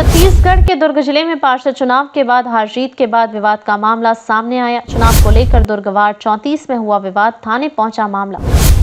छत्तीसगढ़ के दुर्ग जिले में पार्षद चुनाव के बाद हार जीत के बाद विवाद का मामला सामने आया। चुनाव को लेकर दुर्ग वार्ड 34 में हुआ विवाद, थाने पहुंचा मामला।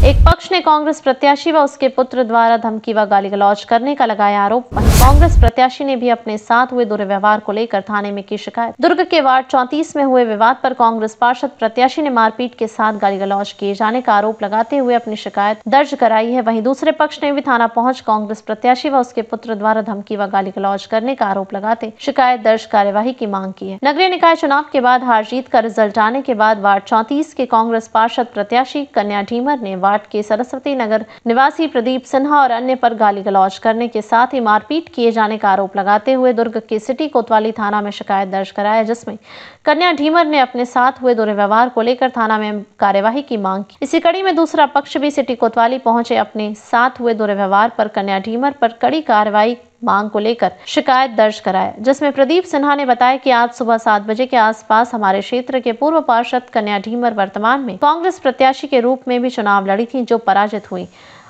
एक पक्ष ने कांग्रेस प्रत्याशी व उसके पुत्र द्वारा धमकी व गाली गलौज करने का लगाया आरोप। वहीं कांग्रेस प्रत्याशी ने भी अपने साथ हुए दुर्व्यवहार को लेकर थाने में की शिकायत। दुर्ग के वार्ड 34 में हुए विवाद पर कांग्रेस पार्षद प्रत्याशी ने मारपीट के साथ गाली गलौज किए जाने का आरोप लगाते हुए अपनी शिकायत दर्ज कराई है। वहीं दूसरे पक्ष ने भी थाना पहुंच कांग्रेस प्रत्याशी व उसके पुत्र द्वारा धमकी व गाली गलौज करने का आरोप लगाते शिकायत दर्ज कार्यवाही की मांग की है। नगरीय निकाय चुनाव के बाद हार जीत का रिजल्ट आने के बाद वार्ड 34 के कांग्रेस पार्षद प्रत्याशी कन्या ढीमर ने वार्ड के सरस्वती नगर निवासी प्रदीप सिन्हा और अन्य पर गाली गलौज करने के साथ ही मारपीट किए जाने का आरोप लगाते हुए दुर्ग के सिटी कोतवाली थाना में शिकायत दर्ज कराया, जिसमें कन्या ढीमर ने अपने साथ हुए दुर्व्यवहार को लेकर थाना में कार्यवाही की मांग की। इसी कड़ी में दूसरा पक्ष भी सिटी कोतवाली पहुंचे अपने साथ हुए दुर्व्यवहार पर कन्या ढीमर पर कड़ी कार्रवाई मांग को लेकर शिकायत दर्ज कराया, जिसमें प्रदीप सिन्हा ने बताया कि आज सुबह 7 बजे के आसपास हमारे क्षेत्र के पूर्व पार्षद कन्या ढीमर वर्तमान में कांग्रेस प्रत्याशी के रूप में भी चुनाव लड़ी थी, जो पराजित हुई।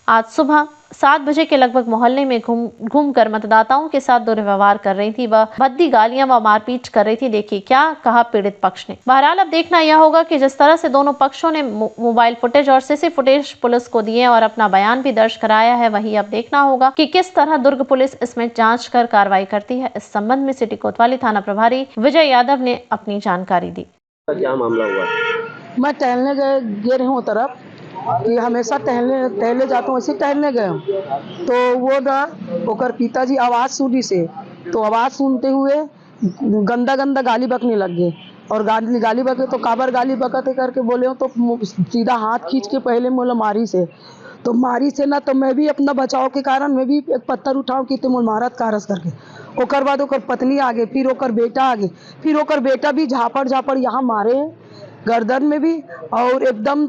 आज सुबह 7 बजे के लगभग मोहल्ले में घूम कर मतदाताओं के साथ दुर्व्यवहार कर रही थी व भद्दी गालियां व मारपीट कर रही थी। देखिए क्या कहा पीड़ित पक्ष ने। बहरहाल अब देखना यह होगा कि जिस तरह से दोनों पक्षों ने मोबाइल फुटेज और सीसी फुटेज पुलिस को दिए और अपना बयान भी दर्ज कराया है, वहीं अब देखना होगा कि किस तरह दुर्ग पुलिस इसमें जांच कर कार्रवाई करती है। इस संबंध में सिटी कोतवाली थाना प्रभारी विजय यादव ने अपनी जानकारी दी। क्या मामला हुआ? मैं टहलने गे रही हूँ तरफ कि हमेशा टहले जाता हूँ, ऐसे टहलने गए हूँ तो वो ना ओकर पिताजी आवाज़ सुनी से, तो आवाज़ सुनते हुए गंदा गाली बकने लग गए और गाली बके तो काबर गाली बकते करके बोले हो तो सीधा हाथ खींच के पहले मोला मारी से ना तो मैं भी अपना बचाव के कारण मैं भी एक पत्थर उठाऊँ कि तुम मारत कारस करके। ओकर बाद ओकर पत्नी आगे, फिर ओकर बेटा आगे, फिर ओकर बेटा भी झापड़ यहाँ मारे गर्दन में भी और एकदम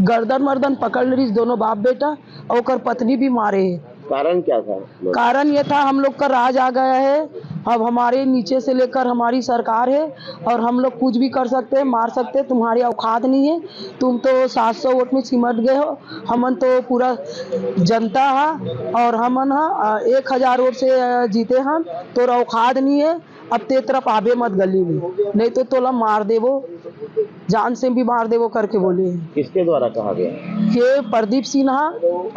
गर्दन मर्दन पकड़ ली दोनों बाप बेटा और ओकर पत्नी भी मारे है। कारण क्या था? कारण ये था हम लोग का राज आ गया है, अब हमारे नीचे से लेकर हमारी सरकार है और हम लोग कुछ भी कर सकते हैं, मार सकते हैं, तुम्हारी औकात नहीं है, तुम तो 700 वोट में सिमट गए हो, हमन तो पूरा जनता है और हमन 1000 वोट से जीते हम, तो औकात नहीं है, अब ते तरफ आबे मत गली में, नहीं तो तोला मार देवो, जान से भी मार देवो करके बोले। किसके द्वारा कहा गया? ये प्रदीप सिन्हा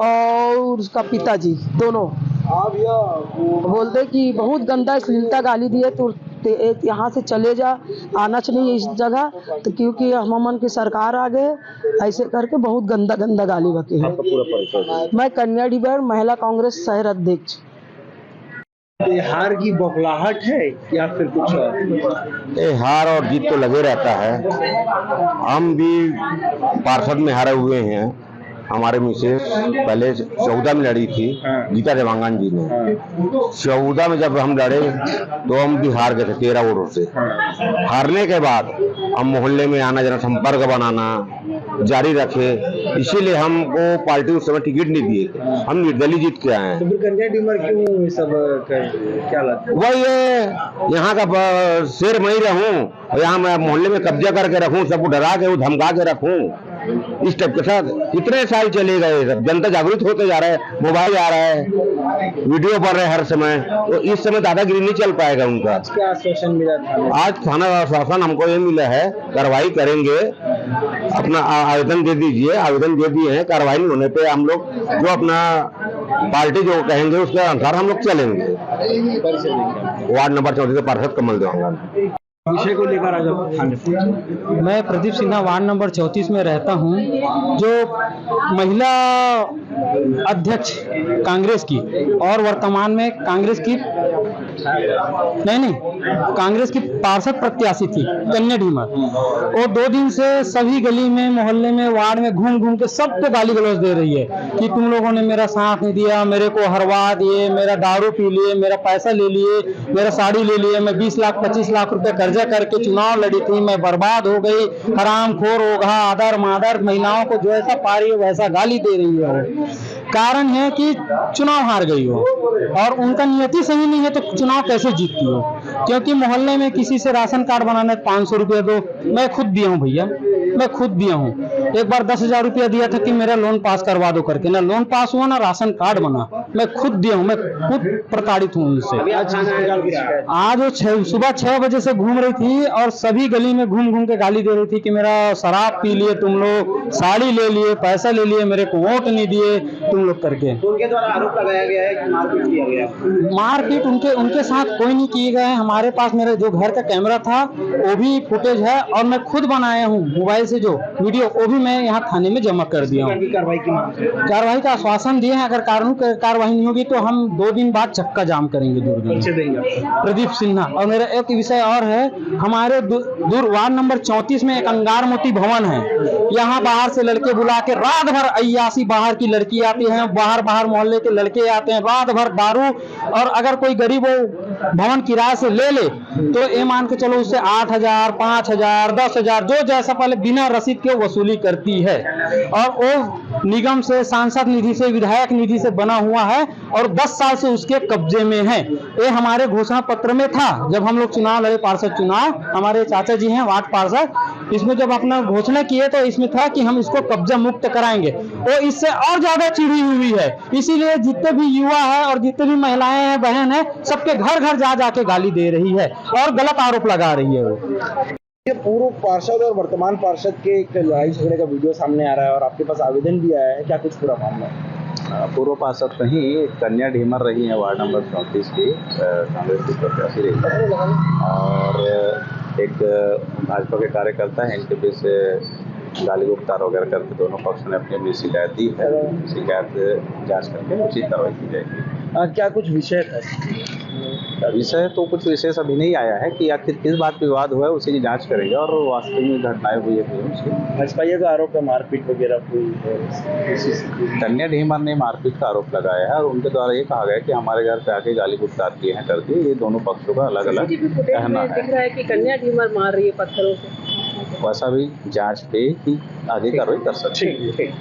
और उसका पिताजी दोनों बोलते कि बहुत गंदा अश्लीलता गाली दिए, तो यहाँ से चले जा, आना चाहिए इस जगह, तो क्योंकि हमन की सरकार आ गए, ऐसे करके बहुत गंदा गाली बके है। आपका पूरा परिचय? मैं कन्या ढीमर महिला कांग्रेस शहर अध्यक्ष। हार की बौखलाहट है या फिर कुछ ये हार और जीत तो लगे रहता है। हम भी पार्षद में हारे हुए हैं। हमारे मिसेस पहले 14 में लड़ी थी, गीता देवांगन जी ने। 14 में जब हम लड़े तो हम भी हार गए थे 13 वोटों से। हारने के बाद हम मोहल्ले में आना जाना, संपर्क बनाना जारी रखे, इसीलिए हमको पार्टी उस समय टिकट नहीं दिए, हम निर्दलीय जीत के आए हैं। तो फिर कन्या ढीमर क्यों सब क्या लगता है? वही है, यहाँ का शेर मैं ही रहूं, यहाँ मैं मोहल्ले में कब्जा करके रखूं, सबको डरा के धमका के रखूं, इस टाइप के साथ कितने साल चले गए। सब जनता जागरूक होते जा रहा है, मोबाइल आ रहा है, वीडियो पढ़ रहे हैं हर समय, तो इस समय दादागिरी नहीं चल पाएगा उनका। क्या आश्वासन मिला था? आज थाना आश्वासन हमको ये मिला है, कार्रवाई करेंगे, अपना आवेदन दे दीजिए, आवेदन दे दिए हैं, कार्रवाई नहीं होने पे हम लोग जो अपना पार्टी जो कहेंगे उसके अनुसार हम लोग चलेंगे। वार्ड नंबर 34 से पार्षद कमल देवांगन। विषय को लेकर आज मैं प्रदीप सिन्हा वार्ड नंबर 34 में रहता हूं, जो महिला अध्यक्ष कांग्रेस की और वर्तमान में कांग्रेस की कांग्रेस की पार्षद प्रत्याशी थी कन्या ढीमर। और 2 दिन से सभी गली में, मोहल्ले में, वार्ड में घूम के सब पे गाली गलौज दे रही है कि तुम लोगों ने मेरा साथ नहीं दिया, मेरे को हरवा दिए, मेरा दारू पी लिए, मेरा पैसा ले लिए, मेरा साड़ी ले लिए, मैं 20 लाख 25 लाख रुपए कर्जा करके चुनाव लड़ी थी, मैं बर्बाद हो गई, हरामखोर होगा, आदर मादर महिलाओं को जैसा पा रही है वैसा गाली दे रही है। कारण है कि चुनाव हार गई हो और उनका नियति सही नहीं है तो चुनाव कैसे जीतती हो। क्योंकि मोहल्ले में किसी से राशन कार्ड बनाने 500 रुपया दो, मैं खुद दिया हूँ भैया, मैं खुद दिया हूँ। एक बार 10,000 रुपया दिया था कि मेरा लोन पास करवा दो करके, ना लोन पास हुआ ना राशन कार्ड बना। मैं खुद दिया हूँ, मैं खुद प्रताड़ित हूँ उनसे। अभी आज अस्पताल की शिकायत आज वो सुबह 6 बजे से घूम रही थी और सभी गली में घूम घूम के गाली दे रही थी कि मेरा शराब पी लिए तुम लोग, साड़ी ले लिए, पैसा ले लिए, मेरे को वोट नहीं दिए तुम लोग करके। तो उनके द्वारा आरोप लगाया गया है कि मारपीट किया गया। मारपीट उनके साथ कोई नहीं किए गए। हमारे पास मेरे जो घर का कैमरा था वो भी फुटेज है और मैं खुद बनाया हूँ मोबाइल से जो वीडियो, वो भी मैं यहाँ थाने में जमा कर दिया हूँ। कार्रवाई की मांग है। कार्रवाई का आश्वासन दिए हैं, अगर कानूनी कार्रवाई नहीं होगी तो हम 2 दिन बाद चक्का जाम करेंगे दुर्ग में। प्रदीप सिन्हा। और मेरा एक विषय और है, हमारे वार्ड नंबर 34 में एक अंगार मोती भवन है। यहाँ बाहर से लड़के बुला के रात भर अय्यासी, बाहर की लड़की आती है, बाहर मोहल्ले के लड़के आते हैं, रात भर दारू। और अगर कोई गरीब वो भवन किराए से ले ले तो ये मान के चलो उससे 8,000, 5,000, 10,000 जो जैसा पहले बिना रसीद के वसूली करती है। और वो निगम से, सांसद निधि से, विधायक निधि से बना हुआ है और 10 साल से उसके कब्जे में है। ये हमारे घोषणा पत्र में था जब हम लोग चुनाव लड़े, पार्षद चुनाव, हमारे चाचा जी हैं वार्ड पार्षद, इसमें जब अपना घोषणा किए तो इसमें था कि हम इसको कब्जा मुक्त कराएंगे। वो इससे और ज्यादा चिड़ी हुई है, इसीलिए जितने भी युवा है और जितने भी महिलाएं हैं, बहन है, सबके घर घर जा जाके गाली दे रही है और गलत आरोप लगा रही है। वो ये पूर्व पार्षद और वर्तमान पार्षद के एक लड़ाई झगड़े का वीडियो सामने आ रहा है और आपके पास आवेदन भी आया है, क्या कुछ पूरा मामला है? पूर्व पार्षद नहीं, कन्या ढीमर रही है वार्ड नंबर 34 की, कांग्रेस की प्रत्याशी रही है और एक भाजपा के कार्यकर्ता है, इनके बीच से गाली गुफ्तार वगैरह करके दोनों पक्षों ने अपनी अपनी शिकायत दी है। शिकायत जांच करके उचित कार्रवाई की जाएगी। क्या कुछ विषय है? विषय तो कुछ विशेष अभी नहीं आया है कि आखिर किस बात पे विवाद हुआ है, उसी की जांच करेंगे और वास्तव में घटनाएं हुई है उसकी। भाजपा का आरोप है मारपीट वगैरह हुई है। कन्या ढीमर ने मारपीट का आरोप लगाया है और उनके द्वारा ये कहा गया कि हमारे घर पे आके गाली गुफ्तार किए हैं करके। ये दोनों पक्षों का अलग अलग कहना है। दिख रहा है कि कन्या ढीमर मार रही है पत्थरों से। वैसा भी जांच पे ही आगे कार्रवाई कर सकते हैं।